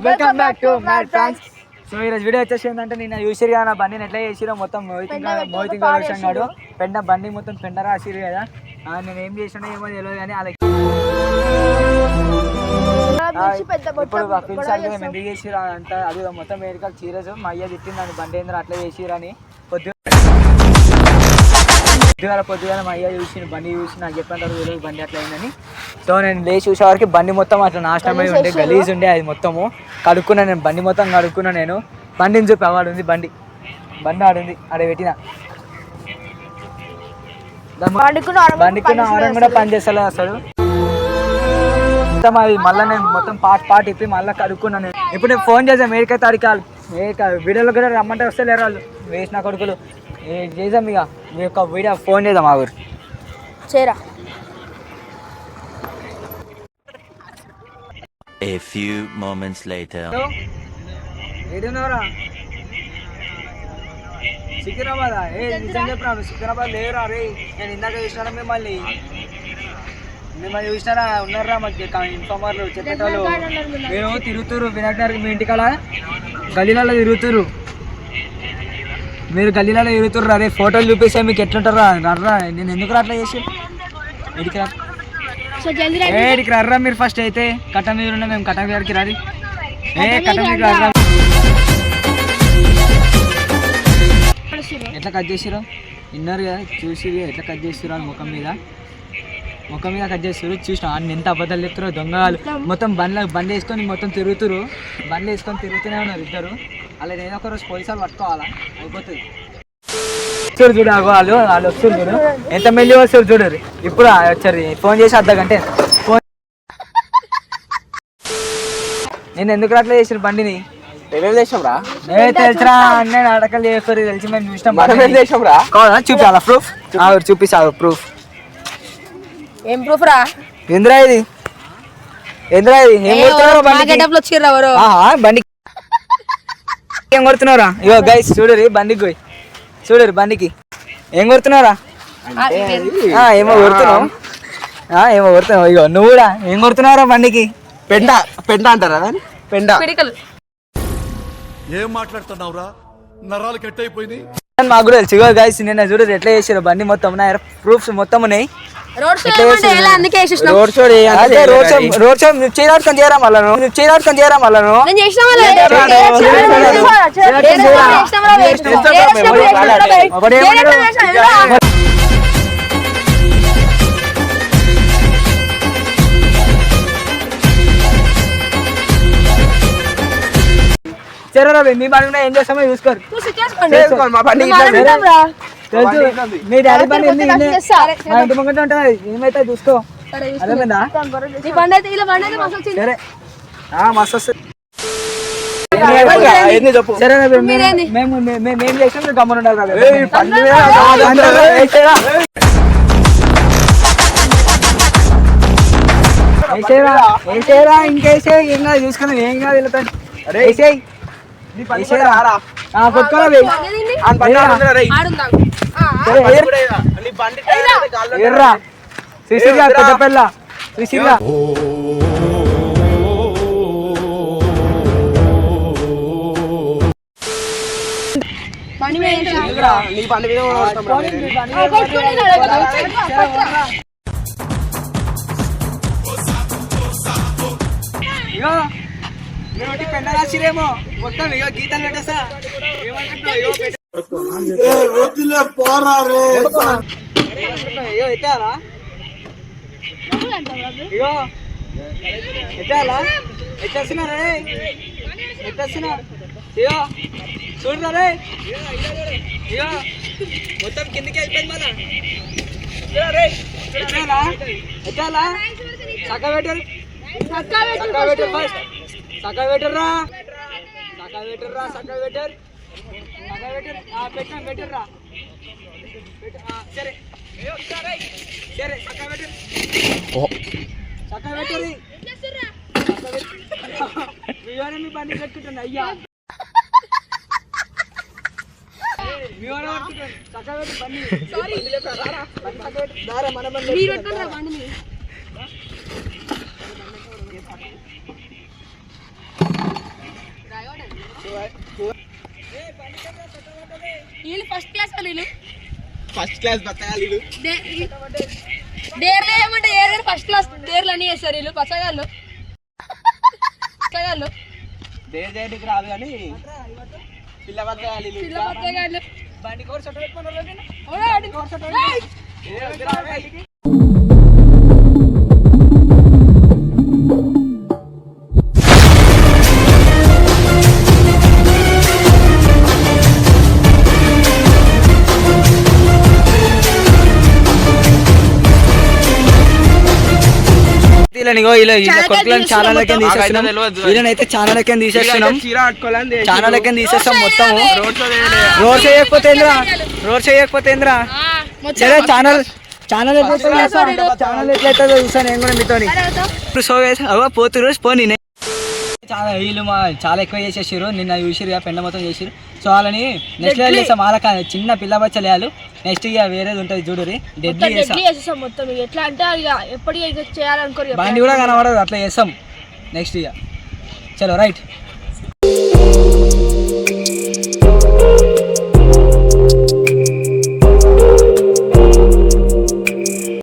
Welcome back to Mad Franks. So ఈరోజు video వచ్చేసి ఏంటంటే నేను చూసిరు కదా నా బండిని ఎట్లా చేసిరో మొత్తం మోహిత్ గారు పెండ బండి మొత్తం పెండ రాసిరు కదా. నేను ఏం చేసినా ఏమో తెలియదు కానీ అలాగే ఇప్పుడు పిలిచాలి మేము ఎందుకు చేసిరు అంతా అది మొత్తం వేడికాలు సీరియస్. మా అయ్య తిట్టింది దాన్ని బండి ఏంద్ర అట్లా చేసిరు అని. పొద్దుగాల మా అయ్య చూసి బండి చూసి నాకు చెప్పిన తెలియదు బండి అట్లా అయిందని. సో నేను లేచి చూసేవారికి బండి మొత్తం అట్లా నాశనమై ఉండే గలీజ్ ఉండే. అది మొత్తము కడుక్కున్నా నేను బండి మొత్తం కడుక్కున్నా. నేను బండిని చూపి ఆడుంది బండి ఆడుంది ఆడ పెట్టిన బండికున్న ఆరం కూడా పని చేస్తలేదు అసలు మొత్తం. అది మళ్ళీ నేను మొత్తం పాట ఇప్పి మళ్ళీ కడుక్కున్నాను. ఇప్పుడు నేను ఫోన్ చేసాను మేరికా తారీఖు వీడియోలో కూడా రమ్మంటే వస్తే లేరు వాళ్ళు వేసిన కొడుకులు. చేద్దాం ఇక మీ యొక్క వీడియో ఫోన్ చేద్దాం ఆ ఊరు చేరా. A few moments later. ఏడున్నారా Secunderabad? నిజం చెప్పరా సికింద్రాబాద్ లేరా రే? నేను ఇందాక చూసినారా మిమ్మల్ని చూసినారా? ఉన్నారా మాకు ఇన్ఫార్మర్లు చెప్పేటోళ్ళు. మీరు తిరుగుతురు వినాయక్ మీ ఇంటికాడ గల్లీలలో తిరుగుతురు. మీరు గల్లీలలో తిరుగుతుర్రు. అరే ఫోటోలు చూపిస్తే మీకు ఎట్లుంటారా? రర్రా నేను ఎందుకు అట్లా చేసి ఏడికి రర్రా మీరు ఫస్ట్ అయితే కట్ట మీద ఉన్నా మేము కట్ట మీదకి రాది కట్ట మీద రర్రా. ఎట్లా కట్ చేసిరో విన్నారు కదా చూసి ఎట్లా కట్ చేసిరో అని ముఖం మీద కట్ చేస్తారు. చూసిన అన్ని ఎంత అబద్ధాలు చెప్తారో దొంగలు. మొత్తం బండి వేసుకొని మొత్తం తిరుగుతురు. బండి వేసుకొని తిరుగుతూనే ఉన్నారు ఇద్దరు. అలా ఏదో ఒక రోజు పోలీసు వాళ్ళు పట్టుకోవాలా అయిపోతుంది. చూడు వాళ్ళు వస్తారు చూడు ఎంత మెల్లి వస్తారు చూడరు. ఇప్పుడు వచ్చారు ఫోన్ చేసి అర్ధగంటే ఫోన్. నేను ఎందుకు అట్లా చేసారు బండిని? తెలుసురా నేను అడకలు చేస్తారు తెలిసి మేము చూసినాం. చూపించాలా ప్రూఫ్? చూపిస్తా ప్రూఫ్. ఏం ప్రూఫ్ రా? ఏంద్రా ఇది ఏం కొడుతున్నారా బండి? ఏం కొడుతున్నారా? ఇగో గైస్ చూడరు బండికి పోయి చూడరు బండికి ఏం కొడుతున్నారా? ఏమో కొడుతున్నావు ఇగో నువ్వు కూడా ఏం కొడుతున్నారా బండికి? పెంట అంటారా? పెంట ఏం మాట్లాడుతున్నావురా? నరాలు కట్ అయిపోయింది. మాకు కూడా తెలుసు. ఇగో గైస్ నిన్న చూడరు ఎట్లా చేసారు బండి మొత్తం. నా ప్రూఫ్స్ మొత్తం ఉన్నాయి. రోడ్ షో చేయడానికి చేయరా మళ్ళీ సరే మీ బండి ఏం చేస్తామో చూసుకోరు. మీ డాడీ బండి ఇంటి ముందు ఉంటుంది ఏమైతే చూసుకో. అదేమైందా? సరే మస్తు వస్తుంది. సరే మేము చేసాం గమ్మని ఉండాలి కదా. వేసేరా ఇంకేసే ఏం కాదు చూసుకున్నాం ఏం కాదు వెళ్తాను. వేసేయి ఎర్రా శ్రీశ్రీగా పెద్దపల్ల శ్రీశ్రీగా పెద్ద రాసిరేమో మొత్తం ఇక గీతలు పెట్టేసా ఎత్తాలా ఇగో ఎత్తాలా ఎత్తేస్తున్నారు ఎత్తేస్తున్నారు. ఇగో చూడరా రే ఇగో మొత్తం కిందకి అయిపోయింది మళ్ళా. ఎత్తాలా చక్క పెట్టరు ఫస్ట్ సకా పెట్టర్రా పెట్టర్రా సరే సరే సకా పెట్టరు మీ బండి కట్టుకుంటాను అయ్యా మీ సకా పెట్టి బండి మన బండి వీళ్ళు ఫస్ట్ క్లాస్ వీళ్ళు ఫస్ట్ క్లాస్ బతకాలి డేర్లు ఏమంటే ఏరు ఫస్ట్ క్లాస్ డేర్లు అని చేస్తారు వీళ్ళు పచ్చగాళ్ళు పచ్చగాళ్ళు డేర్ చేయడానికి రాదు కానీ పిల్ల బతకాలి పిల్ల పచ్చగాళ్ళు బండి కోర్సు పెట్టుకున్నారు ఛానల్ అయితే ఛానల్ తీసేస్తున్నాం ఛానల్ తీసేస్తాం మొత్తం రోడ్ చేయకపోతే ఏంద్రా సరే ఛానల్ ఎట్లయితే చూసాను నేను కూడా మీతో పోతురు పోనీ చాలా వీళ్ళు చాలా ఎక్కువ చేసేసారు నిన్న చూసిరు పెండ మొత్తం చేసిరు సో వాళ్ళని నెక్స్ట్ ఇయర్ చేస్తాం వాళ్ళ చిన్న పిల్ల బచ్చలేయాలి నెక్స్ట్ ఇయర్ వేరేది ఉంటుంది చూడురి డెడ్లీ చేస్తాం మొత్తం ఎట్లా అంటే ఎప్పటికీ చేయాలనుకోరు బండి కూడా కనబడదు అట్లా చేస్తాం నెక్స్ట్ ఇయర్ చలో రైట్